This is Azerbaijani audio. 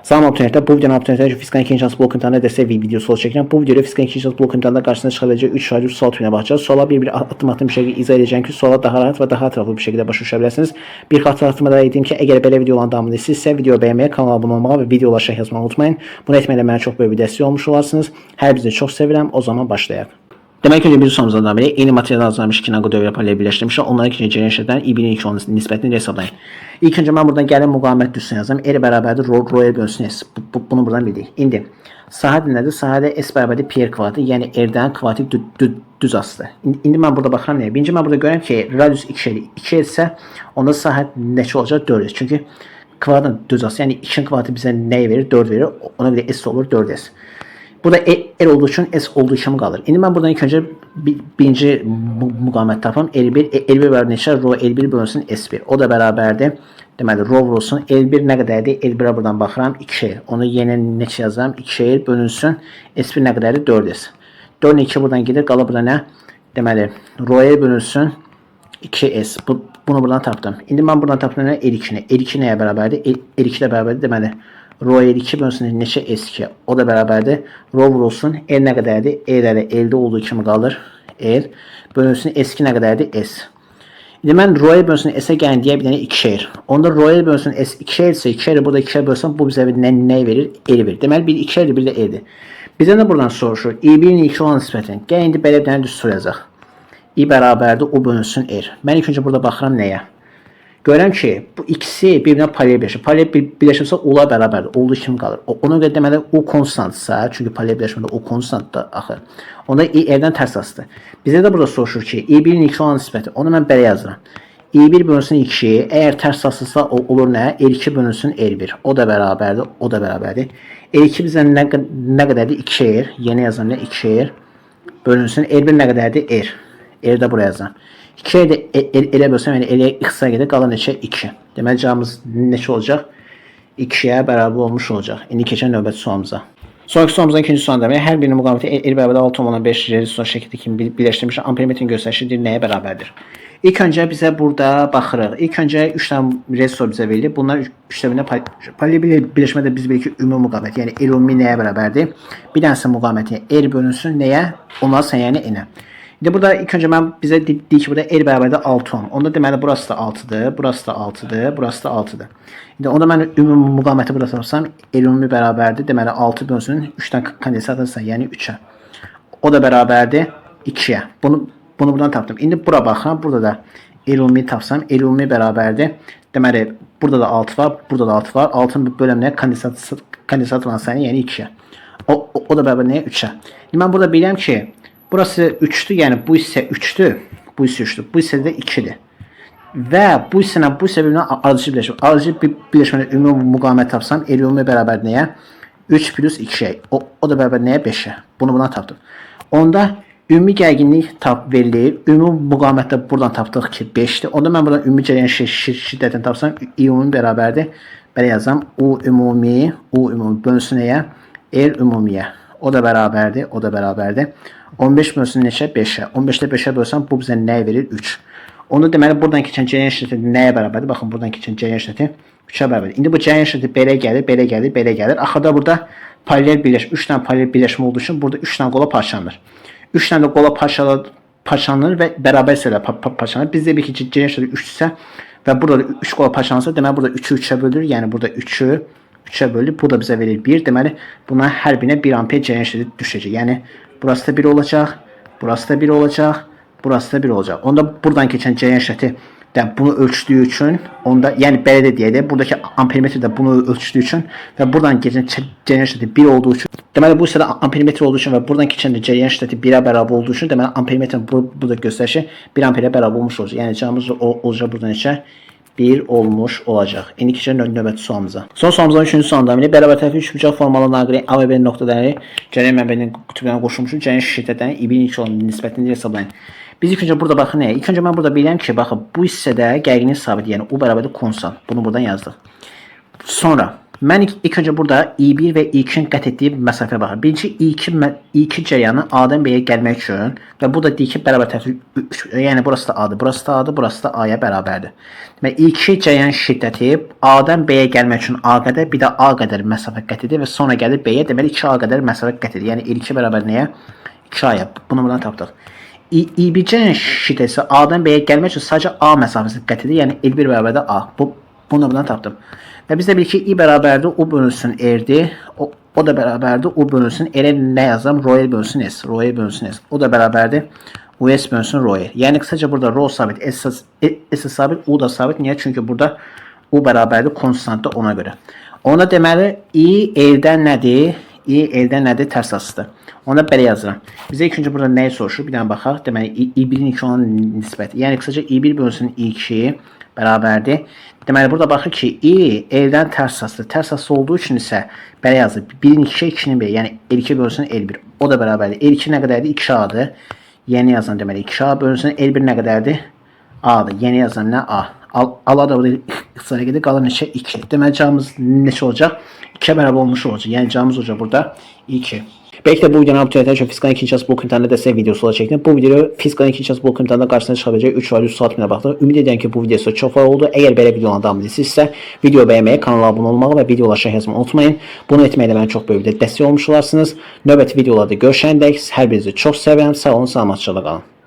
Salam abonentler, bu videonun abonentler fiscal ikinci şans blok imtihanına destek videosu olacak. Bu videoda fiscal ikinci şans blok imtihanında karşısına çıkabilecek 3 şahit 3 sual türüne bakacağız. Sola bir adım bir şekilde izah edeceğim ki sola daha rahat ve daha etraflı bir şekilde başlayabilirsiniz. Bir hatırlatma da edeyim ki eğer böyle videoların devamını istəyirsinizsə video beğenmeyi, kanala abone olmağı ve video ulaşa yazmayı unutmayın. Bunu etməklə mənə çox böyük bir dəstək olmuş olarsınız. Hər bizi çox sevirəm. O zaman başlayaq. Demek ki bir sorumuzdan beri eyni material hazırlamış iki naqı dövr paralel birleştirmişler. Onların ikinci genişleten i1'in ilk onun nispetini hesaplayın. İlk önce ben buradan gəlin müqavimət düzsün yazdım. R bərabərdir R'ye bölünsün S. Bunu buradan bildik. İndi sahə nədir? Sahədə S bərabərdir P kvadratı, yəni R'dən kvadrat düz asıdır. İndi mən burada baxıram nəyə? Birinci mən burada görürəm ki radius 2 isə onda sahə neçə olacaq? 4S. Çünki kvadratın düz asısı, yəni 2'nin kvadratı bizə nəyi verir? 4 verir. Ona göre S olur 4S. Burada R olduğu için S olduğu için kalır. Şimdi ben buradan ilk önce birinci müqavimət tapım. L1 bərabər neçə? Rho L1 bölünsün S1. O da bərabərdir. Deməli rho vurulsun. L1 nə qədərdir? L1'ə buradan baxıram 2. Onu yenə neçə yazıram? 2 bölünsün. S1 nə qədərdir? 4S. 4 2 buradan gedir. Qalır burada nə? Deməli rho'ya bölünsün 2S. Bunu buradan tapdım. Şimdi ben buradan tapdım L2'ni. L2 nəyə bərabərdir? L2 də bərabərdir. Deməli Rho L2 bölünsün neçə S2. O da bərabərdir. Rho vurulsun. L nə qədərdir? L'də olduğu kimi qalır. L bölünsün S2 nə qədərdir? S. İndi mən Rho'ya bölünsün S'ə gəlin deyə bir dənə 2 Onda Rho'ya bölünsün S 2 ise 2 burada 2 bölsəm bu bizə nə verir? L verir. Deməli bir 2 bir də L'dir. Bizdən də buradan soruşur. i1'in 2 olan nisbətin. Gəlin indi belə bir dənə düz soru yazaq. i bərabərdir o bölünsün R. Mən ilk öncə burada baxıram nəyə? Görürəm ki bu ikisi birbirine paralel birleşir. Paralel birleşirsə olar bərabərdir. Olduğu kimi qalır. Ona görə deməli o konstantsa, çünki paralel birleşmədə o konstantdır axı. Onda R'dən tərs asıdır. Bizə də burada soruşur ki, i1'in 2 olan nisbəti. Onu mən belə yazıram. i1 bölünsün 2, əgər tərs asılsa olur nə? L2 bölünsün L1. O da bərabərdir, o da bərabərdir. L2 bizə nə qədərdir? 2 Yeni yazıram nə? 2 bölünsün L1 nə qədərdir? R. R də buraya yazıram. 2'ye de ele bölsəm, yəni ele x-a gedir, qalır neçə? 2. Deməli cavabımız neçə olacaq? 2'ye bərabər olmuş olacaq. İndi keçən növbəti sualımıza. Sonraki sualımızın ikinci sualında deməli hər birinin müqaviməti L bərabər 6 olan 5 redüksiyon şəkli kimi birləşdirilmiş ampermetrin göstərişi nəyə bərabərdir? İlk öncə bizə burada baxırıq. İlk öncə 3 dənə redüksiyon bizə verildi. Bunlar 3 dəfə paralel birləşmədə biz bilir ki, ümumi müqavimət, yəni L ümumi nəyə bərabərdir? Bir dənəsi müqaviməti R bölünsün nəyə? Onlarsa yəni N-ə. İndi burada ilk önce ben bize deyik ki burada R bərabərdir 6 ohm. Onda deməli burası da 6'dır, burası da 6'dır, burası da 6'dır. İndi onda mən ümumi müqaviməti burada tapsam L ümumi bərabərdir. Deməli 6 bölünsün 3'dən kondensatorsa yəni 3'ə. O da bərabərdir 2'yə. Bunu buradan tapdım. İndi bura baxıram. Burada da L ümumi tapsam L ümumi bərabərdir. Deməli burada da 6 var, burada da 6 var. 6'ın bölümünə kondensatorun sayını yəni 2'yə. O da bərabər nəyə? 3'ə. İndi mən burada bilirəm ki burası 3'tü, yani bu ise 3'tü, bu ise 3'tü, bu ise de 2'dir. Və bu hissələ bu ise birbirine ardıcı birleşmə. Ardıcı birleşmədə ümumi müqavimət tapsam, L ümumi bərabər nəyə? 3 plus 2'ye. O da bərabər nəyə? 5'ə. Bunu buna tapdım. Onda ümumi gərginlik verilir. Ümumi müqavimətdə buradan tapdıq ki 5'dir. Onda mən buradan ümumi cərəyan şiddətini tapsam, I ümumi bərabərdir. Belə yazam. U ümumi bölünsün nəyə? R ümumiyə. O da bərabərdir, o da bərabərdir. 15 bölünsün neçə? 5'ə. 15'də 5'ə bölsəm bu bizə nə verir? 3. Onu deməli buradan keçən cərəyan şiddəti nəyə bərabərdir? Baxın buradan keçən cərəyan şiddəti 3'ə bərabərdir. İndi bu cərəyan şiddəti belə gəlir, belə gəlir, belə gəlir. Axırda burada paralel birləşmə, 3 dənə paralel birləşmə olduğu üçün burada 3 dənə qola parçalanır. 3 dənə də qola parçalanır və bərabər hissələ parçalanır. Bizdə bir ki cərəyan şiddəti 3-sə və burada da 3 qola parçalanırsa, deməli burada 3'ü 3'ə bölür. Yəni burada 3'ü 3'ə bölür. Bu da bizə verir 1. Deməli buna hər birinə 1 amper cərəyan şiddəti düşəcək. Yəni burası da 1 olacaq, burası da 1 olacaq, burası da 1 olacaq. Onda buradan keçən cərəyan şiddəti də bunu ölçdüyü üçün, onda yəni belə də deyək də, buradakı ampermetr də bunu ölçdüyü üçün və buradan keçən cərəyan şiddəti 1 olduğu üçün, deməli bu hissədə ampermetr olduğu üçün və buradan keçən də cərəyan şiddəti 1'ə bərabər olduğu üçün, deməli ampermetrin burada göstərişi 1 amperə bərabər olmuş olacaq. Yəni cavabımız olacaq burada neçə? 1 olmuş olacaq. İndi keçək növbəti sualımıza. Son sualımızın 3-cü sualında bərabər tərəfli üçbucaq formalı naqili A və B nöqtələri cərəyan mənbəyinin qütblərinə qoşulmuş cərəyan şiddətlərin i1'in 2 olan nisbətini hesablayın. Biz ilk öncə burada baxın nəyə? İlk öncə mən burada bilirəm ki, baxın bu hissədə gərginlik sabit, yəni o bərabərdir konstant. Bunu buradan yazdıq. Sonra Mən ilk öncə burada i1 və i2-nin qət etdiyi məsafəyə baxıram. Birinci i2 cəryanı A-dan B-yə gəlmək üçün və bu da deyir ki, bərabər tərəfi, yəni burası da A-dır, burası da A-dır, burası da A-ya bərabərdir. Demək, i2 cəryanın şiddəti A-dan B-yə gəlmək üçün A qədər, bir də A qədər məsafə qət edir və sonra gəlir B-yə, deməli 2A qədər məsafə qət edir. Yəni L2 bərabər nəyə? 2A-ya. Bunu buradan tapdıq. i1 cəryanın şiddəti A-dan B-yə gəlmək üçün sadəcə A məsafəsi qət edir, yəni L1 bərabər də A. Bunu buradan tapdım. Və biz də bilir ki, i bərabərdir, u bölünsün r-dir. O da bərabərdir, u bölünsün r-ə nə yazam? Rho l bölünsün s. Rho l bölünsün s. O da bərabərdir, u s bölünsün rho l. Yəni qısaca burada rho sabit, s sabit, u da sabit. Niyə? Çünki burada u bərabərdir konstantdır ona görə. Ona deməli, i l-dən nədir? I l-dən nədir? Tərs asıdır. Ona belə yazıram. Bizə ilk öncə burada nəyi soruşur? Bir dənə baxaq. Deməli, i1-in 2 olan nisbəti. Yəni qısaca i1 bölünsün i2 bərabərdir. Deməli, burada baxır ki, i l-dən tərs asıdır. Tərs asılı olduğu üçün isə belə yazır. 1-in 2-yə, 2-nin 1. Yəni, L2 bölünsün L1. O da bərabərdir. L2 nə qədərdir? 2A-dır. Yeni yazan deməli, 2A bölünsün L1 nə qədərdir? A-dır. Yeni yazan nə? A. A-la da burada ixtisara gedir. Qalır neçə? 2. Deməli, cavabımız neçə olacaq? 2-yə bərabər olmuş olacaq. Yəni, cavabımız olacaq burada 2. Belki de bu videonun abituriyentler Fiskalın 2. Ças blok imtihanında destek videosu olacak çektim. Bu videoyu Fiskalın 2. Ças blok imtihanında karşısına çıkabilecek 3 var 100 saat bile baktık. Ümid edirəm ki bu videosu çok faydalı oldu. Eğer böyle videolardan devam edirsinizsə, video beğenmeyi, kanala abone olmağı ve video ulaşan yazmayı unutmayın. Bunu etməklə mənə çox böyük bir destek olmuş olarsınız. Növbəti videolarda görüşəndək hər birinizi çox sevirəm. Sağ olun, salamatçılıqla qalın.